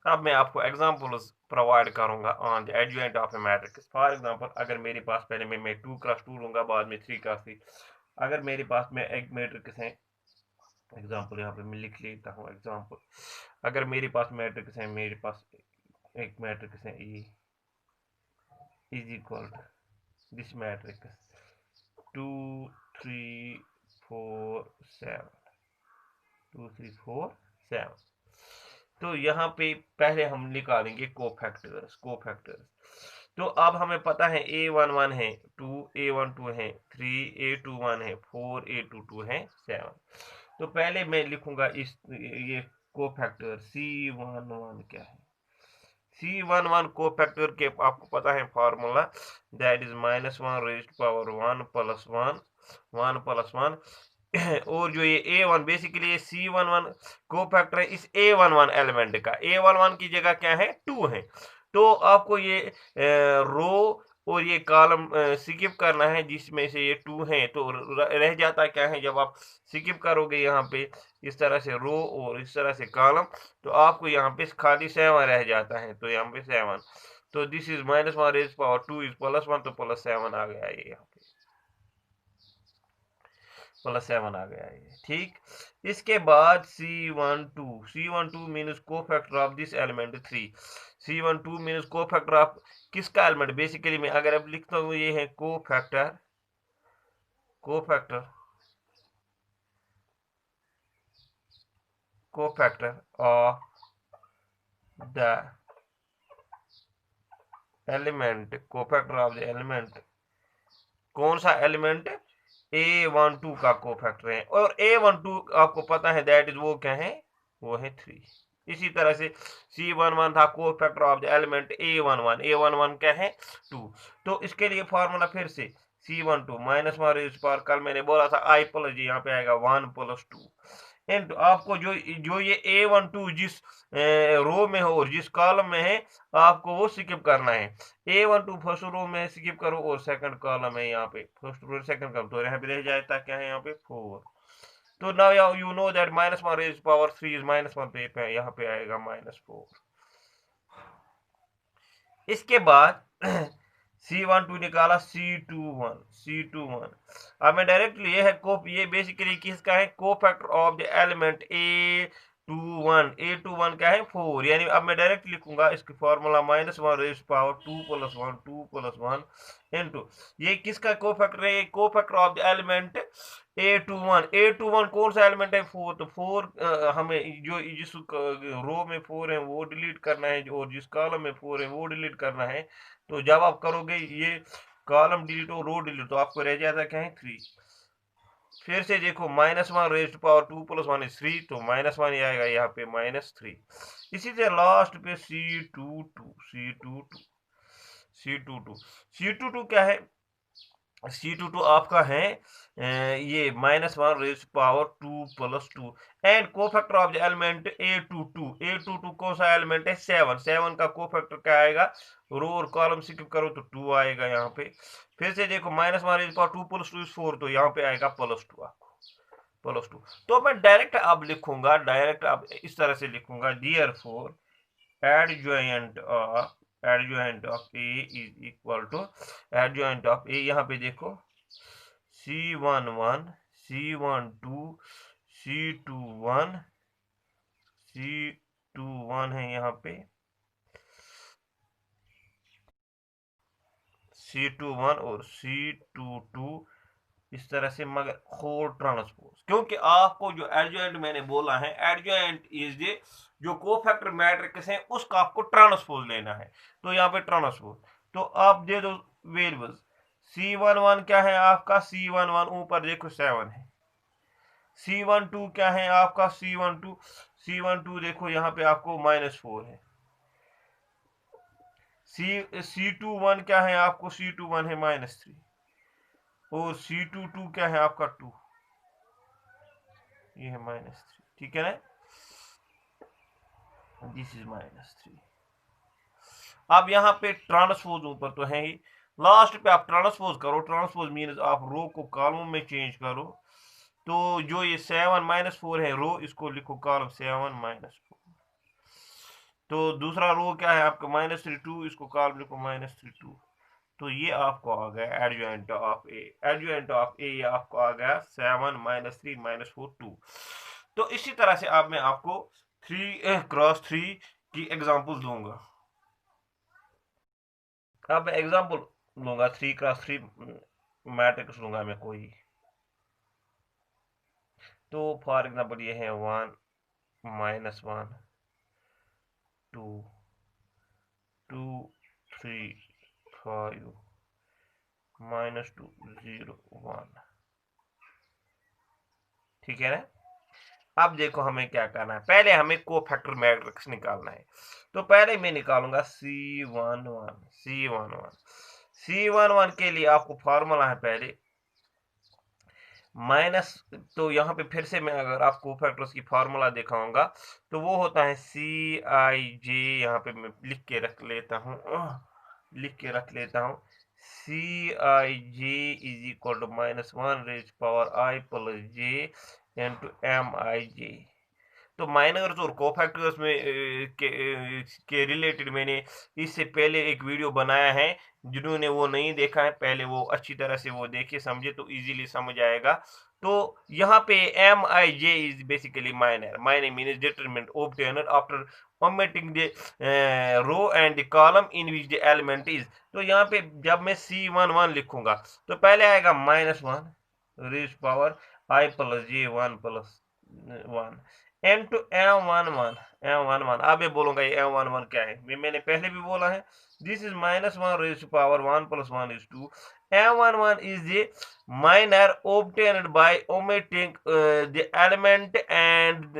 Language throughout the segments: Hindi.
अब मैं आपको एग्जांपल्स प्रोवाइड करूंगा on the adjoint of A matrix. For example, अगर मेरे पास पहले मैं 2x2 लूंगा, बाद में 3x3। अगर मेरे पास में एक मैट्रिक्स है, एग्जांपल यहाँ पे मैं लिख लेता हूँ एग्जांपल। अगर मेरे पास मैट्रिक्स है, मेरे पास एक मैट्रिक्स है A is equal to this matrix 2 3 4 7, 2 3 4 7। तो यहाँ पे पहले हम निकालेंगे कोफैक्टर्स। तो अब हमें पता है a11 है 2, a12 है 3, a21 है 4, a22 है 7। तो पहले मैं लिखूंगा इस ये कोफैक्टर C11 क्या है। C11 कोफैक्टर के आपको पता है formula, that is -1 raised power 1 plus 1 1 plus 1। और जो ये A1 बेसिकली ये C11 कोफैक्टर है इस A11 एलिमेंट का। A11 की जगह क्या है 2 है। तो आपको ये रो और ये कॉलम स्किप करना है जिसमें से ये 2 है। तो रह जाता क्या है, जब आप स्किप करोगे यहाँ पे इस तरह से रो और इस तरह से कॉलम, तो आपको यहाँ पे खाली 7 रह जाता है। तो यहाँ पे 7, तो this is -1 raise power 2 is +1, तो +7 आ गया ये यहाँ पे, +7 आ गया ये। ठीक, इसके बाद C12 means cofactor of this element 3। C12 means cofactor of किसका एलिमेंट, बेसिकली मैं अगर अब लिखता हूँ ये है cofactor cofactor cofactor of the element, cofactor of the element, कौन सा एलिमेंट, A12 का कोफैक्टर है। और A12 आपको पता है दैट इज वो क्या है, वो है 3। इसी तरह से C11 था cofactor of the element A11, A11 क्या है 2। तो इसके लिए फॉर्मूला फिर से C12 -1 रेज़ पावर, कल मैंने बोला था I प्लस यहाँ पे आएगा 1 + 2 इंटू आपको जो जो ये A12 जिस रो में हो और जिस कॉलम में है आपको वो स्किप करना है। A12 फर्स्ट रो में स्किप करो और सेकंड कॉलम है यहाँ पे, फर्स्ट रो सेकंड कॉलम, तो यहाँ पे रह जाता क्या है यहाँ पे 4। तो now you know that -1 rays power 3 is -1, तो यहाँ पे आएगा -4। इसके बाद C12 निकाला, C21। अब मैं डायरेक्टली ये है ये बेसिकली किसका है, cofactor of the element A21 क्या है 4। यानी अब मैं डायरेक्ट लिखूंगा इसकी फॉर्मूला -1 रेज़ पावर 2 + 1 2 + 1 इनटू ये किसका कोफैक्टर है, cofactor of the element A21 कौन सा एलिमेंट है 4। तो 4 हमें जो जिस रो में 4 है वो डिलीट करना है और जिस कॉलम में 4 है वो डिलीट करना है। तो जब आप करोगे ये कॉलम डिलीट और रो डिलीट, तो आपको रह जाता क्या है 3। फिर से देखो -1 रेज़्ड पावर 2 + 1 is 3, तो -1 ही आएगा यहाँ पे -3। इसी से लास्ट पे C22 क्या है, C22 आपका है ये -1 rays power 2 + 2 and cofactor of the element A22 कौन सा एलिमेंट है 7 का कोफैक्टर क्या आएगा, रो और कॉलम स्किप करो तो 2 आएगा यहाँ पे। फिर से देखो -1 रेज़ पावर 2 + 2 is 4, तो यहाँ पे आएगा +2 आपको +2। तो मैं डायरेक्ट अब लिखूंगा, डायरेक्ट अब इस तरह से लिखूंगा, therefore adjoint of A is equal to adjoint of A, यहाँ पे देखो C11 C12 C21 C21 है यहाँ पे C21 और C22 इस तरह से, मगर होल ट्रांसपोज, क्योंकि आपको जो एडजॉइंट मैंने बोला है, एडजॉइंट इज द जो कोफैक्टर मैट्रिक्स है उसका आपको ट्रांसपोज लेना है। तो यहाँ पे ट्रांसपोज, तो आप दे दो वेरिएबल्स। C11 क्या है आपका, C11 ऊपर देखो 7 है। C12 क्या है आपका, C12 देखो यहाँ पे आपको -4 है। C21 क्या है आपको, C21 है -3, और C22 क्या है आपका 2, ये है -3, ठीक है ना, दिस इज -3। अब यहाँ पे ट्रांसपोज ऊपर तो है ही, लास्ट पे आप ट्रांसपोज करो, ट्रांसपोज मीन्स आप रो को कॉलम में चेंज करो। तो जो ये 7 -4 है रो, इसको लिखो कॉलम 7 -4। तो दूसरा रो क्या है आपका -3 2, इसको कॉलम लिखो -3 2। तो ये आपको आ गया adjoint of A. Adjoint of A ये आपको आ गया 7 -3 -4 2। तो इसी तरह से अब मैं आपको 3x3 की एग्जांपल दूंगा। अब मैं एग्जांपल लूंगा 3x3 मैट्रिक्स लूंगा मैं कोई। तो फॉर एग्जांपल ये है 1 -1 2 2 3 5 -2 0 1। ठीक है ना। अब देखो हमें क्या करना है, पहले हमें कोफैक्टर मैट्रिक्स निकालना है। तो पहले मैं निकालूंगा C11 C11 C11 के लिए आपको फार्मूला है पहले माइनस। तो यहाँ पे फिर से मैं अगर आपको फैक्टर्स की फार्मूला दिखाऊंगा तो वो होता है CIJ। यहाँ पे मैं लिख के रख लेता हूँ CIJ is equal to -1 raise power I plus J into MIJ। तो माइनर्स और कोफैक्टर्स में के रिलेटेड मैंने इससे पहले एक वीडियो बनाया है। जिन्होंने वो नहीं देखा है पहले वो अच्छी तरह से वो देखे समझे तो इजीली समझ आएगा। तो यहाँ पे MIJ is basically minor means determinant obtained after omitting the row and the column in which the element is। तो यहाँ पे जब मैं C11 लिखूंगा तो पहले आएगा -1 raise power I plus J 1 plus 1 into M11 अब मैं बोलूंगा ये M11 क्या है। मैंने पहले भी बोला है this is -1 raised to power 1 plus 1 is 2। M11 is the minor obtained by omitting the element and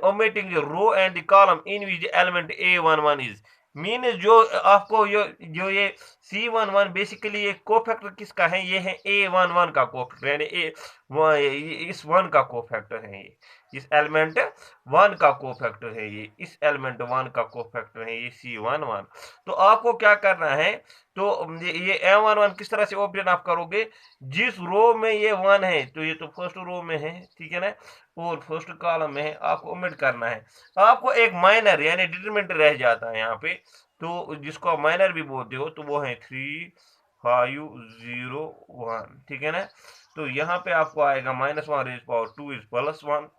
omitting the row and the column in which the element A11 is। Mean जो आपको जो ये C11 बेसिकली ये कोफैक्टर किसका है, ये है A11 का कोफैक्टर, यानी इस 1 का कोफैक्टर है ये, इस एलिमेंट 1 का कोफैक्टर है ये, इस एलिमेंट 1 का कोफैक्टर है ये C11। तो आपको क्या करना है, तो ये M11 किस तरह से ऑप्शन आप करोगे, जिस रो में ये 1 है तो ये तो फर्स्ट रो में है, ठीक है ना, और फर्स्ट कॉलम में है, आपको ओमिट करना है। आपको एक माइनर यानी डिटरमिनेंट रह जाता है यहाँ पे, तो जिसको आप माइनर भी बोलते हो, तो वो है 3 5 0 1, ठीक है ना। तो यहाँ पे आपको आएगा -1 रेज पावर 2 इज +1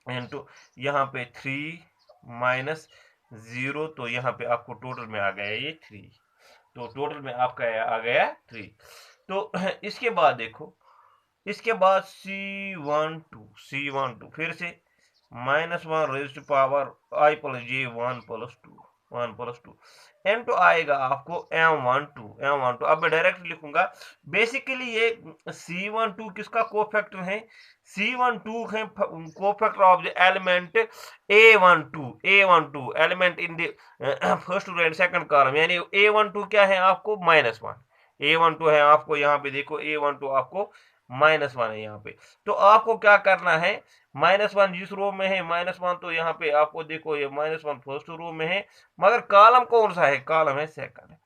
इंटू यहाँ पे 3 -0, तो यहाँ पे आपको टोटल में आ गया ये 3। तो टोटल में आपका आ गया 3। तो इसके बाद देखो, इसके बाद C12 फिर से -1 raise to power I plus J 1 plus 2 M2 आएगा आपको M12। अब मैं डायरेक्ट लिखूंगा, बेसिकली ये C12 किसका कोफैक्टर है, C12 है cofactor of the element A12 element in the first and second column, यानी A12 क्या है आपको -1, A12 है आपको, यहाँ पे देखो A12 आपको -1 है यहाँ पे। तो आपको क्या करना है, -1 जिस रो में है -1, तो यहाँ पे आपको देखो ये -1 फर्स्ट रो में है, मगर कॉलम कौन सा है, कॉलम है सेकंड।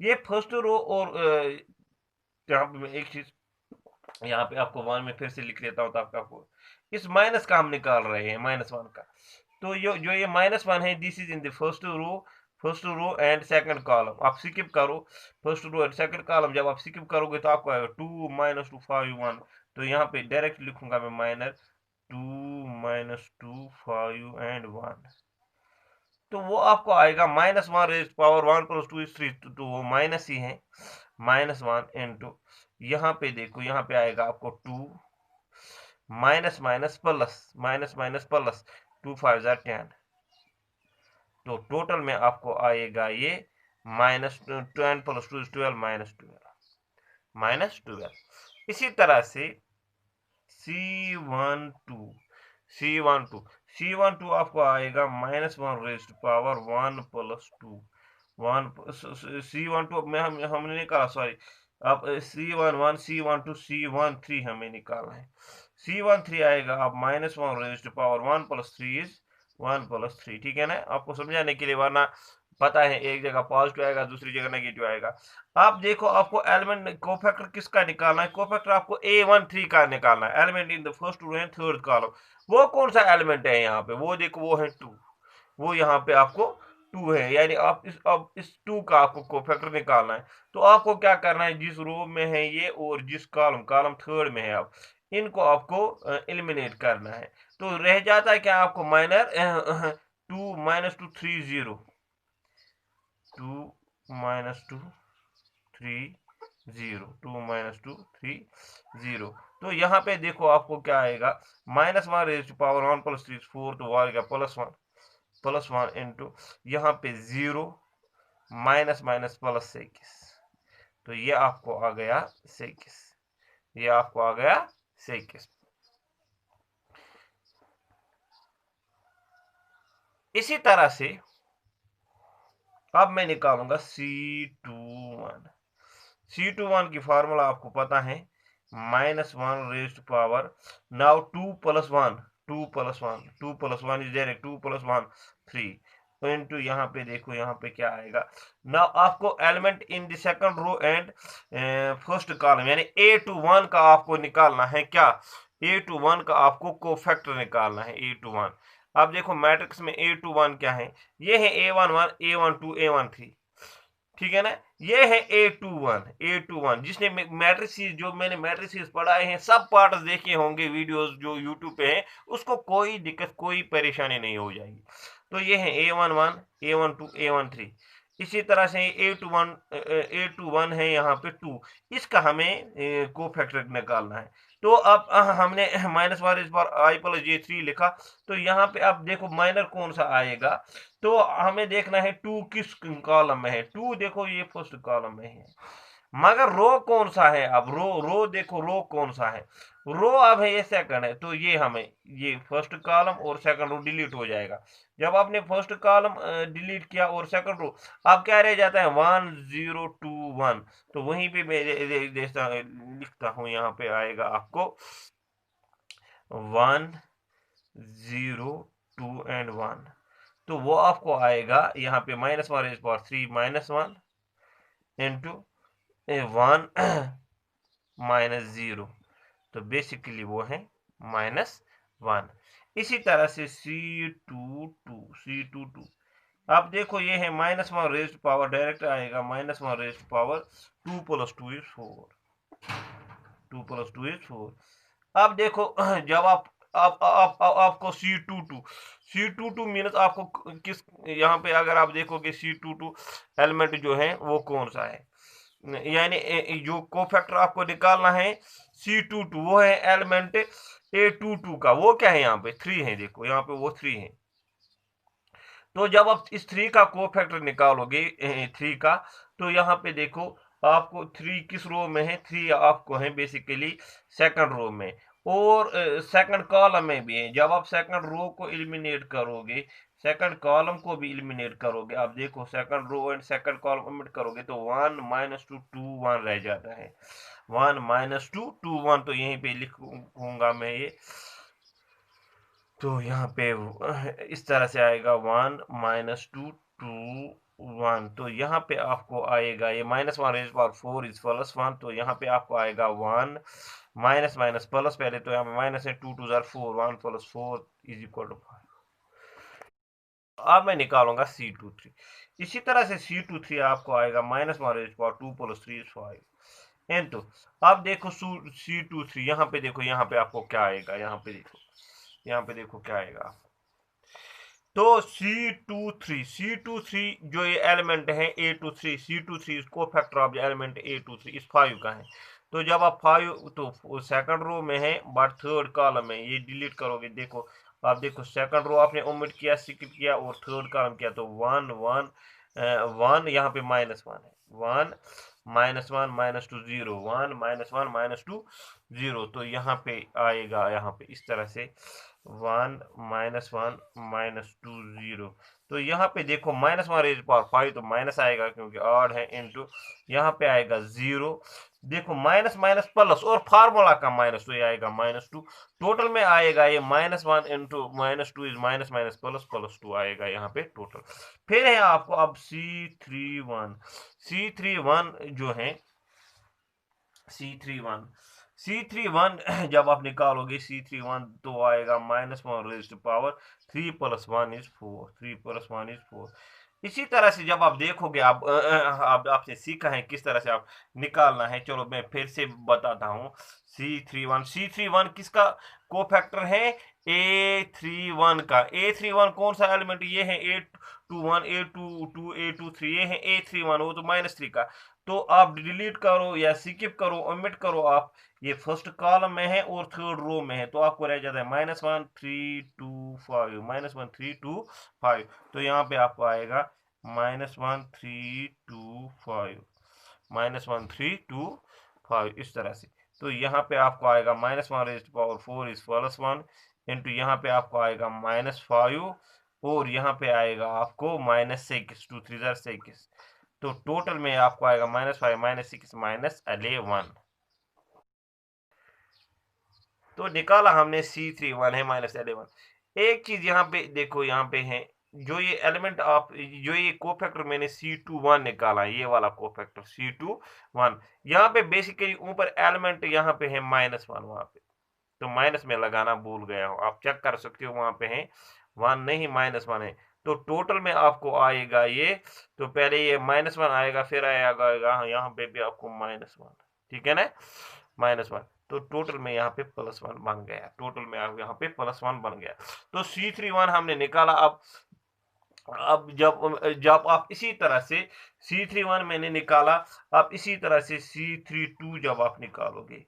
ये फर्स्ट रो और यहाँ पे मैं एक चीज यहाँ पे आपको 1 में फिर से लिख लेता हूँ, तो आपको इस माइनस का हम निकाल रहे हैं -1 का। तो जो ये -1 है this is in the first row and second column. आप स्किप करो first row and second column, जब आप स्किप करोगे तो आपको आएगा 2 -2 5 1। तो यहाँ पे डायरेक्ट लिखूंगा मैं -2 -2 5 एंड 1। तो वो आपको आएगा -1 रेज पावर 1 प्लस 2 इज 3, तो वो माइनस ही है, -1 इंटू यहाँ पे देखो, यहाँ पे आएगा आपको 2 माइनस माइनस प्लस 2 5 10। तो टोटल में आपको आएगा ये -10 प्लस 2 -12। इसी तरह से C12 आपको आएगा -1 raise to power 1 plus 2 1 C12 में हमने निकाला, सॉरी, अब C11 C12 C13 हमें निकालना है। C13 आएगा अब -1 raise to power 1 plus 3 is 1 plus 3, ठीक है ना, आपको समझाने के लिए, वरना पता है एक जगह पॉजिटिव आएगा दूसरी जगह नेगेटिव आएगा। आप देखो आपको एलिमेंट कोफैक्टर किसका निकालना है, कोफैक्टर आपको A13 का निकालना है, element in the first row and third column. वो कौन सा एलिमेंट है यहाँ पे, वो देखो वो है 2। वो यहाँ पे आपको 2 है, यानी आप अब इस 2 का आपको कोफैक्टर निकालना है। तो आपको क्या करना है, जिस रो में है ये और जिस कॉलम थर्ड में है, आप इनको आपको एलिमिनेट करना है। तो रह जाता है क्या आपको माइनर 2 -2 3 0, 2 -2 3 0, 2 -2 3 0। तो यहाँ पे देखो आपको क्या आएगा, -1 रेज़ टू पावर 1 + 3 4, तो वो आएगा +1 इंटू यहाँ पे 0 माइनस माइनस प्लस 21, तो ये आपको आ गया 21, ये आपको आ गया 21। इसी तरह से अब मैं निकालूंगा C21 की फार्मूला आपको पता है, -1 raise to power, now 2 + 1 is direct 2 + 1 3 into यहाँ पे देखो, यहाँ पे क्या आएगा। नाउ आपको element in the second row and first column यानी A to 1 का आपको निकालना है, क्या A to 1 का आपको कोफैक्टर निकालना है, A to 1। अब देखो मैट्रिक्स में A to 1 क्या है, ये है A11 A12 A13, ठीक है ना। ये है A21 जिसने मैट्रिसेस, जो मैंने मैट्रिसेस पढ़ाए हैं, सब पार्ट्स देखे होंगे वीडियोस जो यूट्यूब पे हैं, उसको कोई दिक्कत कोई परेशानी नहीं हो जाएगी। तो ये है A11 A12 A13। इसी तरह से A21 है यहाँ पे 2, इसका हमें कोफैक्टर निकालना है। तो अब हमने -1 इस बार I + J3 लिखा, तो यहाँ पे अब देखो माइनर कौन सा आएगा, तो हमें देखना है 2 किस कॉलम में है। 2 देखो ये फर्स्ट कॉलम में है, मगर रो कौन सा है, अब रो देखो रो कौन सा है, रो अब है ये सेकंड है, तो ये हमें ये फर्स्ट कॉलम और सेकंड रो डिलीट हो जाएगा। जब आपने फर्स्ट कॉलम डिलीट किया और सेकंड रो, अब क्या रह जाता है 1 0 2 1, तो वहीं पे मैं लिखता हूँ, यहाँ पे आएगा आपको 1 0 2 एंड 1, तो वो आपको आएगा यहाँ पे -1 -1 इंटू 1 -0, तो बेसिकली वो है -1। इसी तरह से C22 अब देखो ये है -1 रेज़ टू पावर, डायरेक्ट आएगा -1 raise to power 2 + 2 is 4, 2 + 2 is 4। अब देखो जब आपको C22 मीन्स आपको किस, यहाँ पे अगर आप देखोगे C22 एलिमेंट जो है वो कौन सा है, यानी जो कोफैक्टर आपको निकालना है C22, वो है एलिमेंट A22 का, वो क्या है यहाँ पे 3 है, देखो यहाँ पे वो 3 है। तो जब आप इस 3 का कोफैक्टर निकालोगे 3 का, तो यहाँ पे देखो आपको 3 किस रो में है, 3 आपको है बेसिकली सेकंड रो में, और सेकंड कॉलम में भी है। जब आप सेकंड रो को एलिमिनेट करोगे, सेकंड कॉलम को भी एलिमिनेट करोगे, आप देखो second row and second column eliminate करोगे, तो 1 -2 2 1 रह जाता है, 1 -2 2 1, तो यहीं पे लिखूंगा मैं ये, तो यहाँ पे इस तरह से आएगा 1 -2 2 1, तो यहाँ पे आपको आएगा ये -1 रेज़ पावर 4 इज +1, तो यहाँ पे आपको आएगा 1 माइनस माइनस प्लस, पहले तो यहाँ पे माइनस है, 2 2 4 1 + 4 इज इक्वल टू 5। अब मैं निकालूंगा C23। इसी तरह से C23 आपको आएगा -1 रेज़ पावर 2 + 3 is 5 इंटू, अब देखो C23, यहाँ पे देखो, यहाँ पे आपको क्या आएगा, यहाँ पे देखो, यहाँ पे देखो क्या आएगा। तो C23 जो ये एलिमेंट है A23, C23 को factor of the element A23 इस 5 का है। तो जब आप 5 तो सेकंड रो में है बट थर्ड कॉलम में, ये डिलीट करोगे, देखो आप देखो सेकंड रो आपने ओमिट किया, स्किप किया और थर्ड कॉलम किया, तो 1 1 1 यहाँ पे -1 है, 1 -1 -2 0 1 -1 -2 0, तो यहाँ पे आएगा, यहाँ पे इस तरह से 1 -1 -2 0, तो यहाँ पे देखो -1 रेज़ पावर 5, तो माइनस आएगा क्योंकि ऑड है, इंटू यहाँ पे आएगा 0, देखो माइनस माइनस प्लस और फार्मूला का माइनस, तो ये आएगा -2, टोटल में आएगा ये -1 into -2 is minus minus plus +2 आएगा यहाँ पे टोटल। फिर है आपको अब C31 जो है C31 C31 जब आप निकालोगे C31 तो आएगा -1 raise to power 3 + 1 is 4, 3 + 1 is 4। इसी तरह से जब आप देखोगे आप आप आपसे सीखा है किस तरह से आप निकालना है। चलो मैं फिर से बताता हूँ। C31 किसका कोफैक्टर है? A31 का। A31 कौन सा एलिमेंट? ये है A21, A22, A23, ये है A31, वो तो -3 का। तो आप डिलीट करो या स्किप करो, ओमिट करो आप। ये फर्स्ट कॉलम में है और थर्ड रो में है, तो आपको रह जाता है -1 3 2 5, -1 3 2 5। तो यहाँ पे आपको आएगा -1 3 2 5, -1 3 2 5, इस तरह से। तो यहाँ पे आपको आएगा -1 raise to power 4 is +1 into यहाँ पे आपको आएगा -5 और यहाँ पे आएगा आपको -6, 2 3 ज़ा 6। तो टोटल में आपको आएगा -5 -6 -11। तो निकाला हमने C31 है -11। एक चीज यहाँ पे देखो, यहाँ पे है जो ये एलिमेंट आप जो ये कोफैक्टर मैंने C21 निकाला, ये वाला कोफैक्टर C21, यहाँ पे बेसिकली ऊपर एलिमेंट यहाँ पे है -1 वहाँ पे, तो माइनस में लगाना भूल गया हूँ, आप चेक कर सकते हो वहाँ पे है 1 नहीं -1 है। तो टोटल में आपको आएगा ये, तो पहले ये -1 आएगा फिर आएगा यहाँ पे भी आपको -1, ठीक है ना, -1। तो टोटल में यहाँ पे +1 बन गया, टोटल में आप यहाँ पे +1 बन गया। तो C31 हमने निकाला। अब जब आप इसी तरह से C31 मैंने निकाला, आप इसी तरह से C32 जब आप निकालोगे,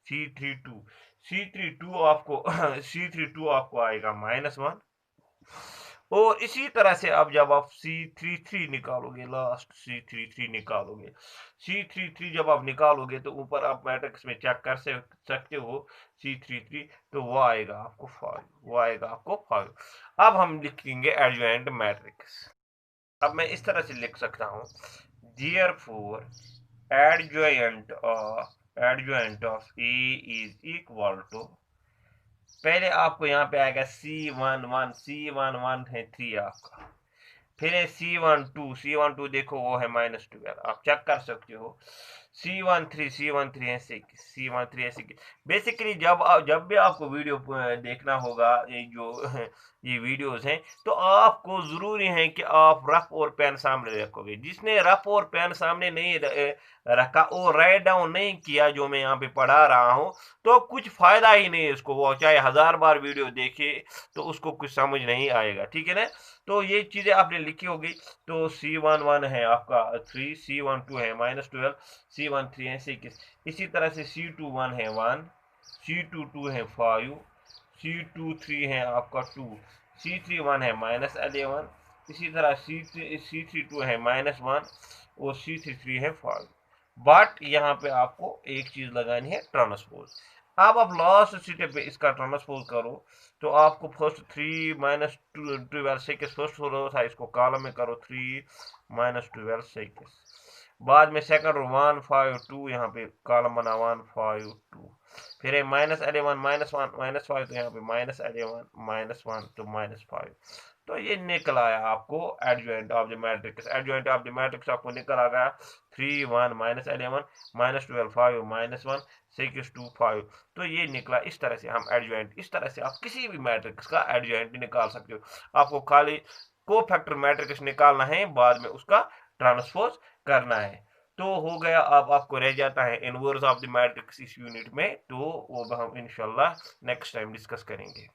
C32 C32 आपको C32 आपको आएगा -1। और इसी तरह से अब जब आप C33 निकालोगे, लास्ट C33 निकालोगे, C33 जब आप निकालोगे तो ऊपर आप मैट्रिक्स में चेक कर सकते हो C33, तो वो आएगा आपको 5, वो आएगा आपको 5। अब हम लिखेंगे एडजॉइंट मैट्रिक्स। अब मैं इस तरह से लिख सकता हूँ, therefore adjoint of A is equal to, पहले आपको यहाँ पे आएगा C11 है 3 आपका, फिर है C12 देखो वो है -12, आप चेक कर सकते हो। C13 है 6, C13 है 6। बेसिकली जब भी आपको वीडियो देखना होगा, ये जो ये वीडियोस हैं, तो आपको ज़रूरी है कि आप रफ और पेन सामने रखोगे। जिसने रफ और पेन सामने नहीं रखा और राइट डाउन नहीं किया जो मैं यहाँ पे पढ़ा रहा हूँ, तो कुछ फ़ायदा ही नहीं है उसको, वो चाहे 1000 बार वीडियो देखे तो उसको कुछ समझ नहीं आएगा, ठीक है ना। तो ये चीज़ें आपने लिखी होगी। तो C11 है आपका 3, C12 है -12, C13 है 6, इसी तरह से C21 है 1, C22 है 5, C23 है आपका 2, C31 है -11, इसी तरह C32 है -1 और C33 है 5। बट यहाँ पे आपको एक चीज लगानी है, ट्रांसपोज। अब आप लास्ट स्टेप पे इसका ट्रांसपोज करो, तो आपको फर्स्ट 3 -12 6 फर्स्ट रो था, इसको कॉलम में करो 3 -12 6, बाद में सेकंड रो 1 5 2, यहाँ पे कॉलम बना 1 5 2, फिर है -11 -1 -5, तो यहाँ पे -11 -1 तो -5। तो ये निकल आया आपको adjoint of the matrix. Adjoint of the matrix आपको निकल आ गया 3 1 -11 -12 5 -1 6 2 5। तो ये निकला। इस तरह से हम एडजॉइंट, इस तरह से आप किसी भी मैट्रिक्स का एडजॉइंट निकाल सकते हो। आपको खाली कोफैक्टर मैट्रिक्स निकालना है, बाद में उसका ट्रांसपोज करना है, तो हो गया। अब आपको रह जाता है इनवर्स ऑफ द मैट्रिक्स इस यूनिट में, तो वो हम इंशाल्लाह नेक्स्ट टाइम डिस्कस करेंगे।